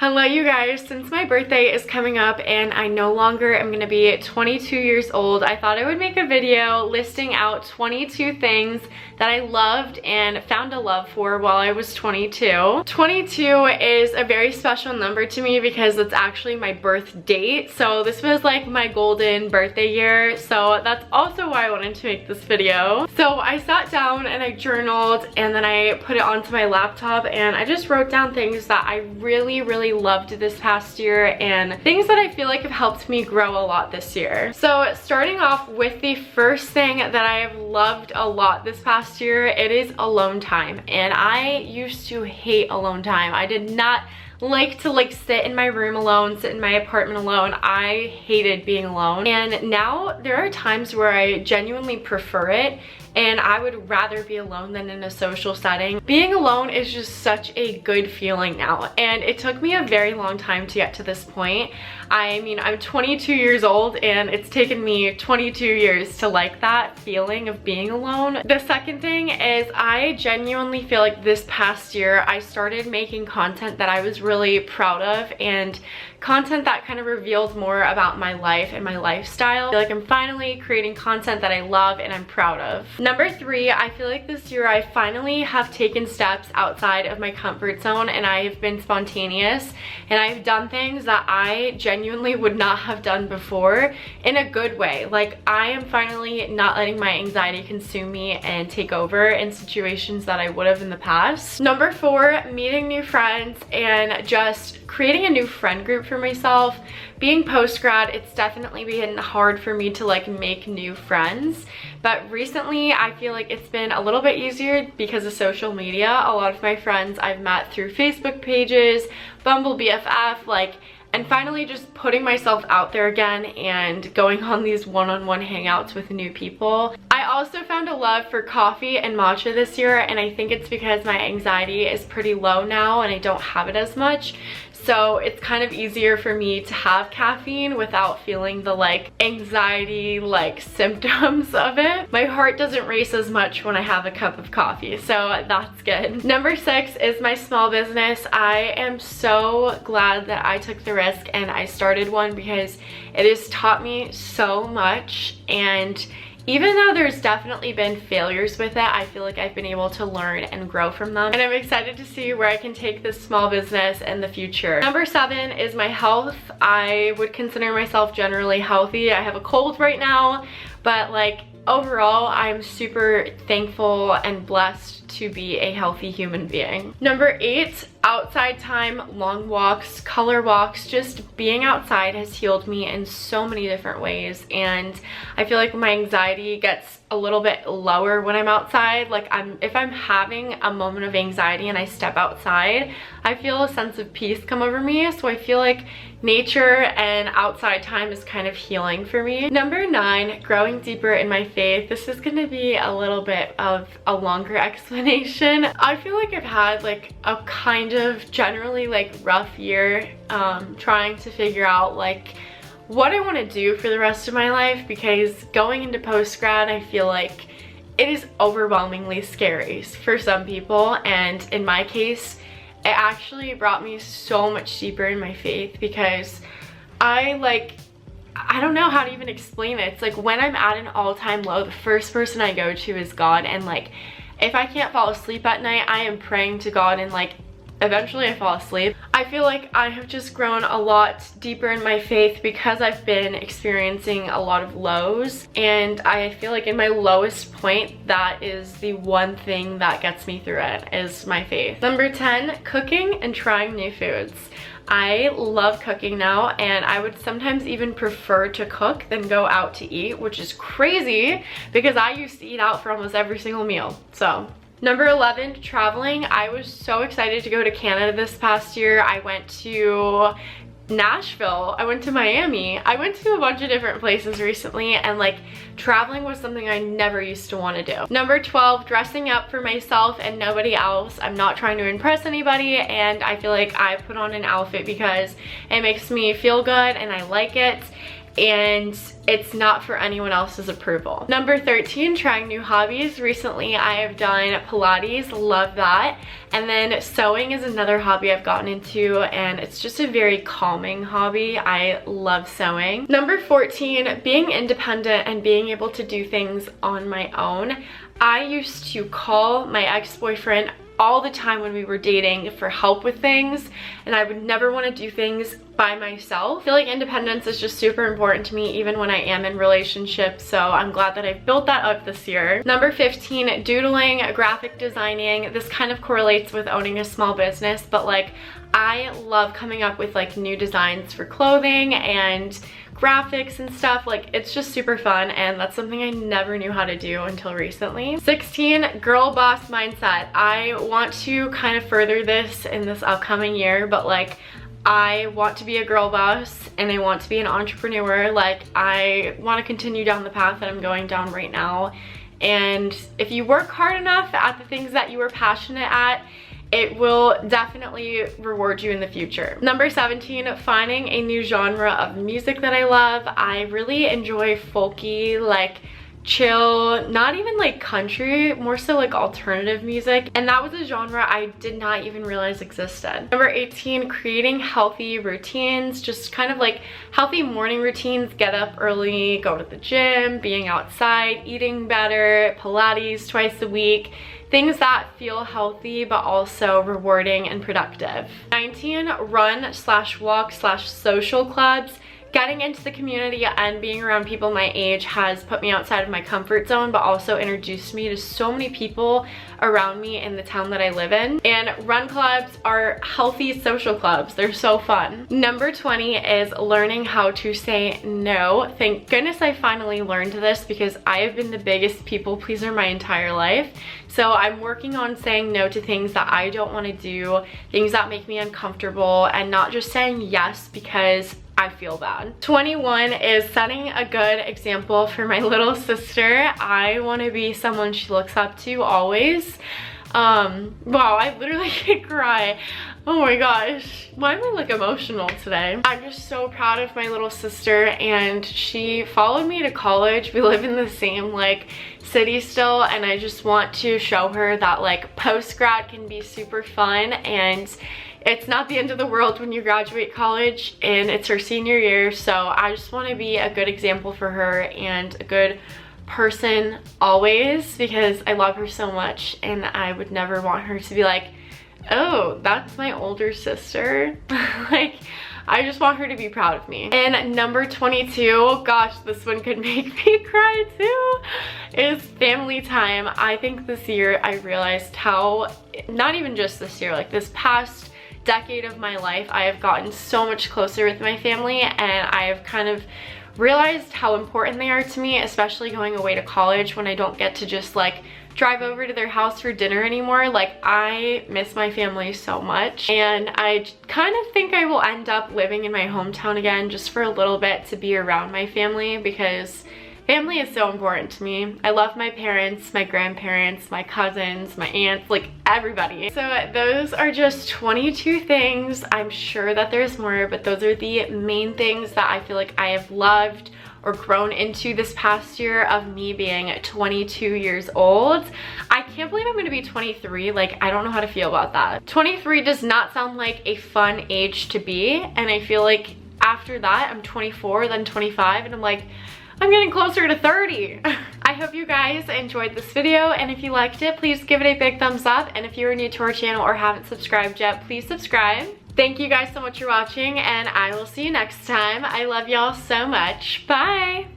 Hello you guys, since my birthday is coming up and I no longer am going to be 22 years old, I thought I would make a video listing out 22 things that I loved and found a love for while I was 22. 22 is a very special number to me because it's actually my birth date, so this was like my golden birthday year, so that's also why I wanted to make this video. So I sat down and I journaled and then I put it onto my laptop and I just wrote down things that I really loved this past year and things that I feel like have helped me grow a lot this year. So starting off with the first thing that I have loved a lot this past year, it is alone time. And I used to hate alone time. I did not like to sit in my room alone, sit in my apartment alone. I hated being alone. And now there are times where I genuinely prefer it and I would rather be alone than in a social setting. Being alone is just such a good feeling now, and it took me a very long time to get to this point. I mean, I'm 22 years old and it's taken me 22 years to like that feeling of being alone. The second thing is I genuinely feel like this past year I started making content that I was really proud of and content that kind of revealed more about my life and my lifestyle. I feel like I'm finally creating content that I love and I'm proud of. Number 3, I feel like this year I finally have taken steps outside of my comfort zone and I have been spontaneous and I've done things that I genuinely would not have done before in a good way. Like, I am finally not letting my anxiety consume me and take over in situations that I would have in the past. Number 4, meeting new friends and just creating a new friend group for myself. Being post-grad, it's definitely been hard for me to like make new friends, but recently I feel like it's been a little bit easier because of social media. A lot of my friends I've met through Facebook pages, Bumble BFF, and finally just putting myself out there again and going on these one-on-one hangouts with new people. I also found a love for coffee and matcha this year, and I think it's because my anxiety is pretty low now and I don't have it as much. So it's kind of easier for me to have caffeine without feeling the anxiety symptoms of it. My heart doesn't race as much when I have a cup of coffee, so that's good. Number 6 is my small business. I am so glad that I took the risk and I started one because it has taught me so much, and even though there's definitely been failures with it, I feel like I've been able to learn and grow from them. And I'm excited to see where I can take this small business in the future. Number 7 is my health. I would consider myself generally healthy. I have a cold right now, but overall, I'm super thankful and blessed to be a healthy human being. Number 8, outside time, long walks, color walks. Just being outside has healed me in so many different ways, and I feel like my anxiety gets a little bit lower when I'm outside. If I'm having a moment of anxiety and I step outside, I feel a sense of peace come over me, so I feel like nature and outside time is kind of healing for me. Number 9, growing deeper in my faith. This is gonna be a little bit of a longer explanation. I feel like I've had a kind of generally rough year trying to figure out what I want to do for the rest of my life, because going into post-grad I feel like it is overwhelmingly scary for some people, and in my case it actually brought me so much deeper in my faith because I don't know how to even explain it. It's when I'm at an all-time low, the first person I go to is God, and if I can't fall asleep at night, I am praying to God, and eventually I fall asleep. I feel like I have just grown a lot deeper in my faith because I've been experiencing a lot of lows, and I feel like in my lowest point, that is the one thing that gets me through it, is my faith. Number 10, cooking and trying new foods. I love cooking now, and I would sometimes even prefer to cook than go out to eat, which is crazy because I used to eat out for almost every single meal. So number 11, traveling. I was so excited to go to Canada this past year. I went to Nashville, I went to Miami, I went to a bunch of different places recently, and traveling was something I never used to want to do. Number 12, dressing up for myself and nobody else. I'm not trying to impress anybody, and I feel like I put on an outfit because it makes me feel good and I like it. and it's not for anyone else's approval. Number 13, trying new hobbies. Recently I have done Pilates, love that. And then sewing is another hobby I've gotten into, and it's just a very calming hobby. I love sewing. Number 14, being independent and being able to do things on my own. I used to call my ex-boyfriend all the time when we were dating for help with things, and I would never want to do things by myself. I feel like independence is just super important to me even when I am in relationships, so I'm glad that I've built that up this year. Number 15, doodling, graphic designing. This kind of correlates with owning a small business, but like I love coming up with like new designs for clothing and graphics and stuff. Like it's just super fun, and that's something I never knew how to do until recently. 16, girl boss mindset. I want to kind of further this in this upcoming year, but like I want to be a girl boss and I want to be an entrepreneur. Like I want to continue down the path that I'm going down right now, and if you work hard enough at the things that you are passionate at, it will definitely reward you in the future. Number 17, finding a new genre of music that I love. I really enjoy folky, like chill, not even like country, more so like alternative music, and that was a genre I did not even realize existed. Number 18, creating healthy routines, just kind of like healthy morning routines. Get up early, go to the gym, being outside, eating better, Pilates twice a week. Things that feel healthy but also rewarding and productive. 19, run/walk/social clubs. Getting into the community and being around people my age has put me outside of my comfort zone, but also introduced me to so many people around me in the town that I live in. And run clubs are healthy social clubs. They're so fun. Number 20 is learning how to say no. Thank goodness I finally learned this, because I have been the biggest people pleaser my entire life. So I'm working on saying no to things that I don't want to do, things that make me uncomfortable, and not just saying yes because I feel bad. 21 is setting a good example for my little sister. I want to be someone she looks up to always. Wow, I literally could cry. Oh my gosh, why am I like emotional today? I'm just so proud of my little sister, and she followed me to college. We live in the same like city still, and I just want to show her that like post-grad can be super fun, and it's not the end of the world when you graduate college, and it's her senior year. So I just want to be a good example for her and a good person always, because I love her so much, and I would never want her to be like, oh, that's my older sister. Like, I just want her to be proud of me. And number 22, gosh, this one could make me cry too, is family time. I think this year I realized how, not even just this year, like this past decade of my life, I have gotten so much closer with my family, and I have kind of realized how important they are to me, especially going away to college when I don't get to just like drive over to their house for dinner anymore. Like, I miss my family so much, and I kind of think I will end up living in my hometown again just for a little bit to be around my family, because family is so important to me. I love my parents, my grandparents, my cousins, my aunts, like everybody. So those are just 22 things. I'm sure that there's more, but those are the main things that I feel like I have loved or grown into this past year of me being 22 years old. I can't believe I'm gonna be 23. Like, I don't know how to feel about that. 23 does not sound like a fun age to be, and I feel like after that I'm 24, then 25, and I'm like, I'm getting closer to 30. I hope you guys enjoyed this video, and if you liked it, please give it a big thumbs up, and if you are new to our channel or haven't subscribed yet, please subscribe. Thank you guys so much for watching, and I will see you next time. I love y'all so much. Bye!